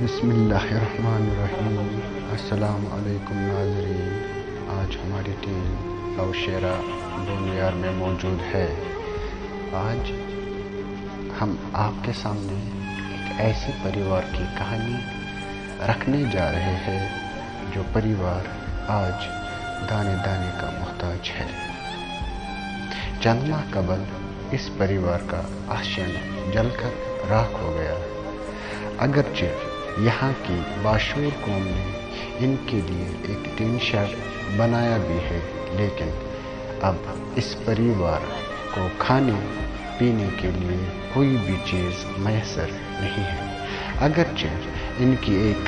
बिस्मिल्लाहिर्रहमानिर्रहीम। अस्सलाम वालेकुम नाज़रीन। आज हमारी टीम नौशेरा बोनियार में मौजूद है। आज हम आपके सामने एक ऐसे परिवार की कहानी रखने जा रहे हैं जो परिवार आज दाने दाने का मोहताज है। चंद माह कबल इस परिवार का आश्रय जलकर राख हो गया। अगरचे यहाँ की बाशूर कौम ने इनके लिए एक टीन शेड बनाया भी है, लेकिन अब इस परिवार को खाने पीने के लिए कोई भी चीज़ मैसर नहीं है। अगरचे इनकी एक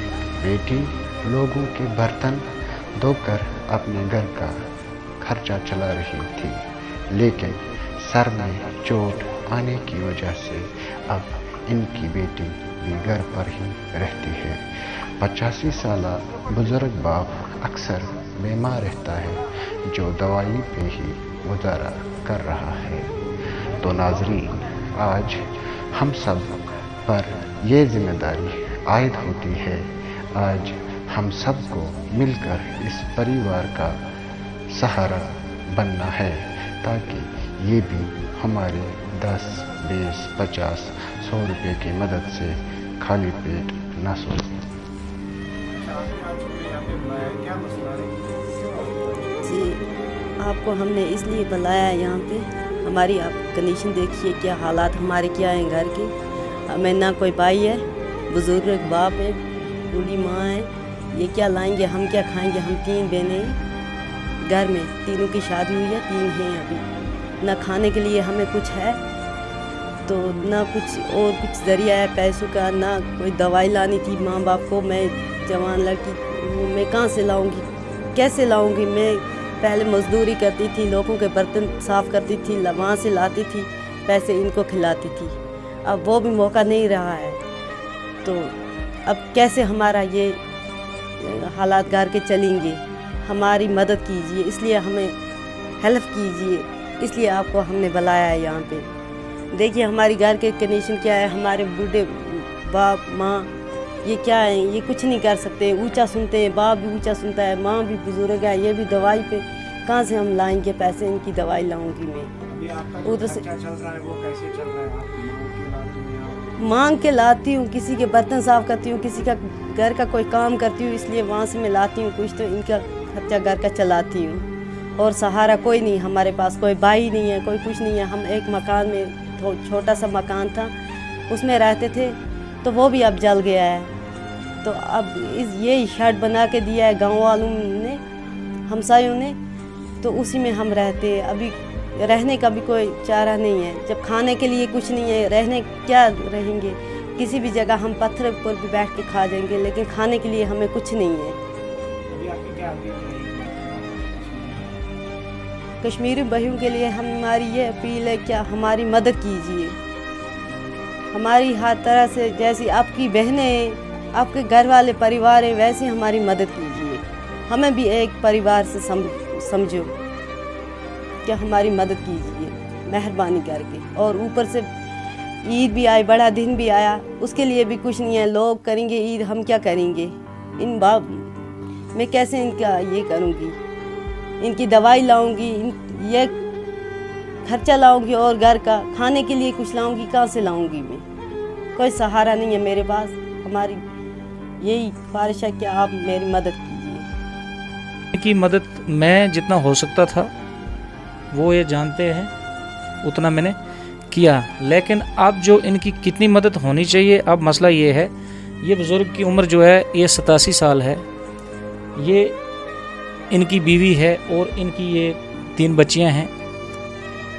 बेटी लोगों के बर्तन धोकर अपने घर का खर्चा चला रही थी, लेकिन सर में चोट आने की वजह से अब इनकी बेटी भी घर पर ही रहती है। 85 साल बुजुर्ग बाप अक्सर बीमार रहता है, जो दवाई पे ही गुजारा कर रहा है। तो नाजरीन, आज हम सब पर ये जिम्मेदारी आयद होती है। आज हम सबको मिलकर इस परिवार का सहारा बनना है, ताकि ये भी हमारे 10, 20, 50, 100 रुपये की मदद से खाली पेट न सोए। जी, आपको हमने इसलिए बुलाया है यहाँ पे। हमारी आप कंडीशन देखिए, क्या हालात हमारे क्या हैं घर के। हमें ना कोई भाई है, बुजुर्ग बाप है, बूढ़ी माँ है। ये क्या लाएंगे, हम क्या खाएंगे। हम 3 बहनें हैं घर में, तीनों की शादी हुई है, 3 हैं अभी। ना खाने के लिए हमें कुछ है, तो ना कुछ और कुछ ज़रिया है पैसों का, ना कोई दवाई लानी थी माँ बाप को। मैं जवान लड़की हूँ, मैं कहाँ से लाऊंगी, कैसे लाऊंगी। मैं पहले मजदूरी करती थी, लोगों के बर्तन साफ़ करती थी, वहाँ से लाती थी, पैसे इनको खिलाती थी। अब वो भी मौका नहीं रहा है, तो अब कैसे हमारा ये हालात घर के चलेंगे। हमारी मदद कीजिए, इसलिए हमें हेल्प कीजिए, इसलिए आपको हमने बुलाया है यहाँ पे। देखिए हमारी घर के कंडीशन क्या है। हमारे बूढ़े बाप माँ ये क्या है, ये कुछ नहीं कर सकते। ऊंचा सुनते हैं, बाप भी ऊंचा सुनता है, माँ भी बुजुर्ग है, ये भी दवाई पे कहाँ से हम लाएंगे पैसे। इनकी दवाई लाऊंगी मैं उधर से। चल रहा है वो कैसे चल रहा है? मांग के लाती हूँ, किसी के बर्तन साफ करती हूँ, किसी का घर का कोई काम करती हूँ, इसलिए वहाँ से मैं लाती हूँ कुछ, तो इनका खर्चा घर का चलाती हूँ। और सहारा कोई नहीं हमारे पास, कोई भाई नहीं है, कोई कुछ नहीं है। हम एक मकान में, छोटा सा मकान था, उसमें रहते थे, तो वो भी अब जल गया है। तो अब ये शेड बना के दिया है गांव वालों ने, हमसायों ने, तो उसी में हम रहते हैं। अभी रहने का भी कोई चारा नहीं है। जब खाने के लिए कुछ नहीं है, रहने क्या रहेंगे। किसी भी जगह हम पत्थर पर भी बैठ के खा जाएंगे, लेकिन खाने के लिए हमें कुछ नहीं है। कश्मीरी बहनों के लिए हमारी ये अपील है, क्या हमारी मदद कीजिए। हमारी हर तरह से, जैसी आपकी बहनें हैं, आपके घर वाले परिवार हैं, वैसे हमारी मदद कीजिए। हमें भी एक परिवार से समझो, क्या हमारी मदद कीजिए मेहरबानी करके। और ऊपर से ईद भी आई, बड़ा दिन भी आया, उसके लिए भी कुछ नहीं है। लोग करेंगे ईद, हम क्या करेंगे। इन बाप मैं कैसे इनका ये करूँगी, इनकी दवाई लाऊंगी, ये खर्चा लाऊंगी, और घर का खाने के लिए कुछ लाऊंगी, कहाँ से लाऊंगी मैं। कोई सहारा नहीं है मेरे पास। हमारी यही ख्वाहिश है कि आप मेरी मदद कीजिए। की मदद मैं जितना हो सकता था वो ये जानते हैं, उतना मैंने किया। लेकिन अब जो इनकी कितनी मदद होनी चाहिए, अब मसला ये है, ये बुज़ुर्ग की उम्र जो है ये 87 साल है। ये इनकी बीवी है और इनकी ये 3 बच्चियां हैं।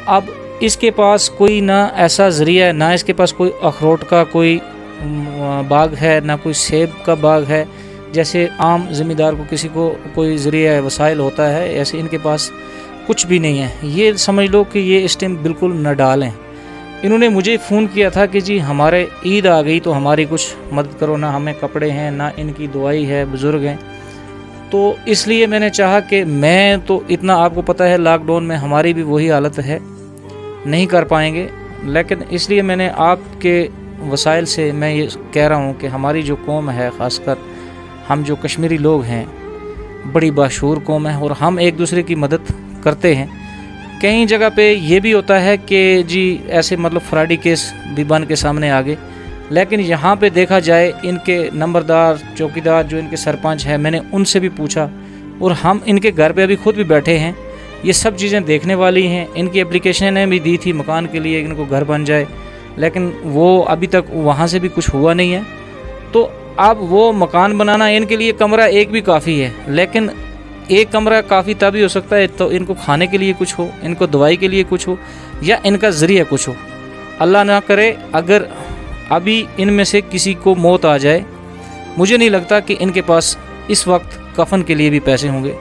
अब इसके पास कोई ना ऐसा ज़रिया है, ना इसके पास कोई अखरोट का कोई बाग है, ना कोई सेब का बाग है, जैसे आम ज़मींदार को किसी को कोई ज़रिया वसाइल होता है, ऐसे इनके पास कुछ भी नहीं है। ये समझ लो कि ये इस टाइम बिल्कुल न डालें। इन्होंने मुझे फ़ोन किया था कि जी हमारे ईद आ गई तो हमारी कुछ मदद करो, ना हमें कपड़े हैं, ना इनकी दवाई है, बुज़ुर्ग हैं। तो इसलिए मैंने चाहा कि मैं तो इतना, आपको पता है लॉकडाउन में हमारी भी वही हालत है, नहीं कर पाएंगे, लेकिन इसलिए मैंने आपके वसाइल से मैं ये कह रहा हूँ कि हमारी जो कौम है, ख़ासकर हम जो कश्मीरी लोग हैं, बड़ी बाशूर कौम है और हम एक दूसरे की मदद करते हैं। कई जगह पे ये भी होता है कि जी ऐसे मतलब फ्रॉडी केस भी बन के सामने आ गए, लेकिन यहाँ पे देखा जाए इनके नंबरदार, चौकीदार, जो इनके सरपंच हैं, मैंने उनसे भी पूछा और हम इनके घर पे अभी खुद भी बैठे हैं। ये सब चीज़ें देखने वाली हैं। इनकी एप्लीकेशनें भी दी थी मकान के लिए, इनको घर बन जाए, लेकिन वो अभी तक वहाँ से भी कुछ हुआ नहीं है। तो अब वो मकान बनाना इनके लिए कमरा एक भी काफ़ी है, लेकिन एक कमरा काफ़ी तभी हो सकता है तो इनको खाने के लिए कुछ हो, इनको दवाई के लिए कुछ हो, या इनका ज़रिया कुछ हो। अल्लाह ना करे अगर अभी इनमें से किसी को मौत आ जाए, मुझे नहीं लगता कि इनके पास इस वक्त कफन के लिए भी पैसे होंगे।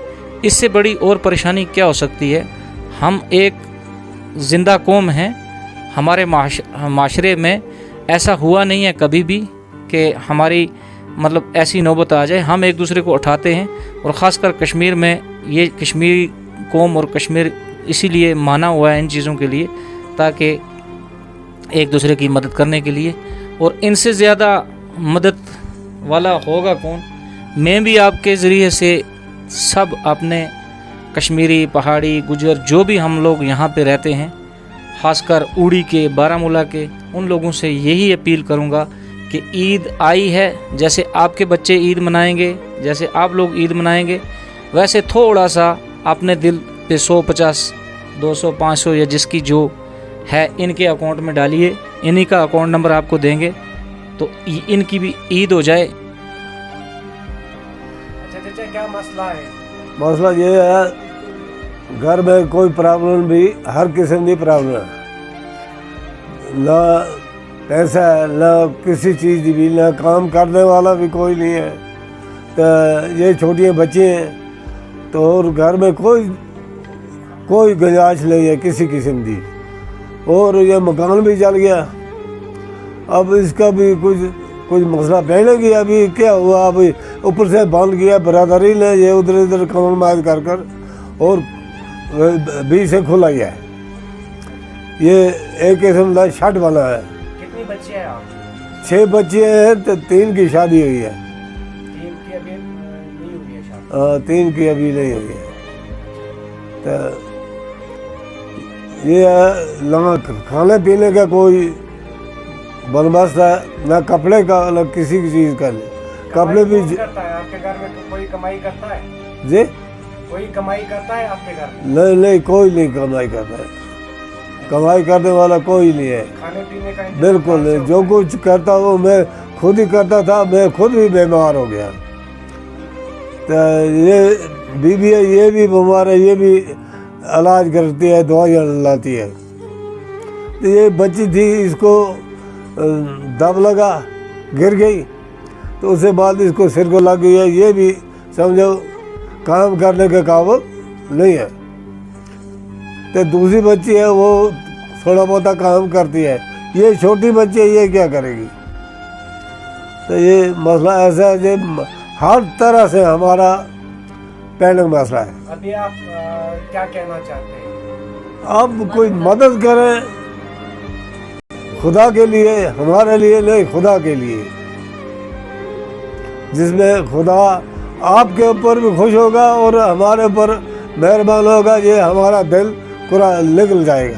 इससे बड़ी और परेशानी क्या हो सकती है। हम एक ज़िंदा कौम हैं, हमारे माशरे में ऐसा हुआ नहीं है कभी भी कि हमारी मतलब ऐसी नौबत आ जाए। हम एक दूसरे को उठाते हैं और ख़ासकर कश्मीर में ये कश्मीरी कौम और कश्मीर इसीलिए माना हुआ है इन चीज़ों के लिए, ताकि एक दूसरे की मदद करने के लिए। और इनसे ज़्यादा मदद वाला होगा कौन। मैं भी आपके ज़रिए से सब अपने कश्मीरी, पहाड़ी, गुजर, जो भी हम लोग यहाँ पे रहते हैं, ख़ासकर उड़ी के, बारामूला के, उन लोगों से यही अपील करूँगा कि ईद आई है, जैसे आपके बच्चे ईद मनाएंगे, जैसे आप लोग ईद मनाएंगे, वैसे थोड़ा सा अपने दिल पे 100, 50, 200, 500 या जिसकी जो है इनके अकाउंट में डालिए। इन्हीं का अकाउंट नंबर आपको देंगे तो इनकी भी ईद हो जाए। अच्छा चाचा, क्या मसला है? मसला ये है, घर में कोई प्रॉब्लम भी, हर किस्म की प्रॉब्लम है, ना पैसा है, ना किसी चीज़ की भी, ना काम करने वाला भी कोई नहीं है। तो ये छोटियाँ बच्चे हैं तो और घर में कोई गुंजाइश नहीं है किसी किस्म की। और ये मकान भी जल गया, अब इसका भी कुछ मसला पहले की अभी क्या हुआ, अभी ऊपर से बंद किया बरादरी ने, ये उधर इधर कॉम्प्रोमाइज कर और बीच से खुला गया है। ये एक किस्म का शट बना है। कितनी बच्चे हैं आप? 6 बच्चे हैं तो 3 की शादी हुई है। 3 की अभी नहीं हुई है शादी? 3 की अभी नहीं हुई है। तो ये ना खाने पीने का कोई बंदोबस्त है, ना कपड़े का, ना किसी की चीज़ का। कपड़े भी करता है आपके घर में? कोई कमाई करता है जी? कोई कमाई करता है आपके घर में? नहीं, कोई नहीं कमाई करता है। कमाई करने वाला कोई नहीं है। खाने पीने का बिल्कुल नहीं। जो कुछ करता वो मैं खुद ही करता था। मैं खुद भी बीमार हो गया। तो ये बीवी है, ये भी बीमार है, ये भी इलाज करती है, दवाइयाँ लाती है। तो ये बच्ची थी, इसको दब लगा, गिर गई, तो उसके बाद इसको सिर को लग गई है। ये भी समझो काम करने के काबिल नहीं है। तो दूसरी बच्ची है, वो थोड़ा बहुत काम करती है। ये छोटी बच्ची है, ये क्या करेगी। तो ये मसला ऐसा है जो हर तरह से हमारा पेंडिंग मसला है। अभी आप क्या कहना चाहते हैं? अब कोई मदद करे, खुदा के लिए, हमारे लिए नहीं, खुदा के लिए, जिसमें खुदा आपके ऊपर भी खुश होगा और हमारे ऊपर मेहरबान होगा। ये हमारा दिल पूरा निकल जाएगा।